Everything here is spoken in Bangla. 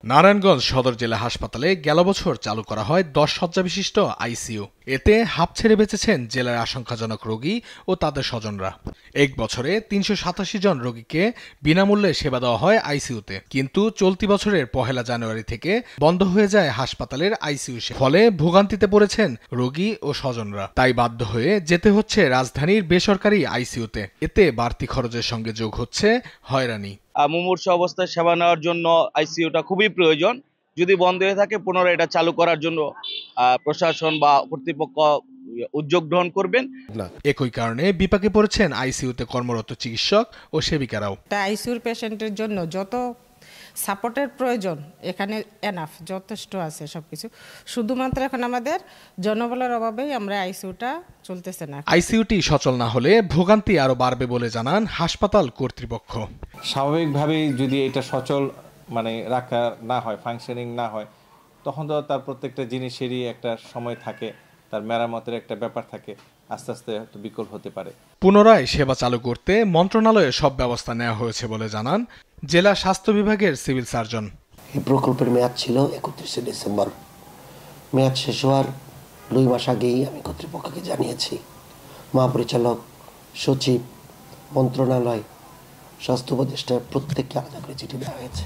নারায়ণগঞ্জ সদর জেলা হাসপাতালে গেল বছর চালু করা হয় 10 শয্যা বিশিষ্ট আইসিইউ। এতে হাঁপ ছেড়ে বেঁচেছেন জেলার আশঙ্কাজনক রোগী ও তাদের স্বজনরা। এক বছরে 387 জন রোগীকে বিনামূল্যে সেবা দেওয়া হয় আইসিইউতে। কিন্তু চলতি বছরের 1 জানুয়ারি থেকে বন্ধ হয়ে যায় হাসপাতালের আইসিইউ সেবা। ফলে ভোগান্তিতে পড়েছেন রোগী ও স্বজনরা। তাই বাধ্য হয়ে যেতে হচ্ছে রাজধানীর বেসরকারি আইসিইউতে। এতে বাড়তি খরচের সঙ্গে যোগ হচ্ছে হয়রানি। মুমূর্ষ অবস্থায় সেবা নেওয়ার জন্য আইসিইউটা খুবই প্রয়োজন। যদি বন্ধ হয়ে থাকে পুনরায় এটা চালু করার জন্য প্রশাসন বা কর্তৃপক্ষ উদ্যোগ গ্রহণ করবেন। একই কারণে বিপাকে পড়েছেন আইসিইউতে কর্মরত চিকিৎসক ও সেবিকারাও। আইসিইউর পেশেন্টের জন্য যত সাপোর্টের প্রয়োজন এখানে এনাফ যথেষ্ট আছে সবকিছু। শুধুমাত্র এখন আমাদের জনবলের অভাবেই আমরা আইসিইউটা চলতেছে না। আইসিইউটি সচল না হলে ভোগান্তি আরো বাড়বে বলে জানান হাসপাতাল কর্তৃপক্ষ। স্বাভাবিকভাবেই যদি এটা সচল রাখা না হয়, ফাংশনিং না হয়, তখন তো তার প্রত্যেকটা জিনিসেরই একটা সময় থাকে, তার মেরামতের একটা ব্যাপার থাকে, আস্তে আস্তে হয়তো বিকল হতে পারে। পুনরায় সেবা চালু করতে মন্ত্রণালয়ে সব ব্যবস্থা নেওয়া হয়েছে বলে জানান জেলা স্বাস্থ্য বিভাগের সিভিল সার্জন। এই প্রকল্পের মেয়াদ ছিল 31 ডিসেম্বর। মেয়াদ শেষ হওয়ার 2 মাস আগেই আমি কর্তৃপক্ষকে জানিয়েছি। মহাপরিচালক, সচিব, মন্ত্রণালয়, স্বাস্থ্য উপদেষ্টা প্রত্যেককে আলাদা করে চিঠি দেওয়া হয়েছে।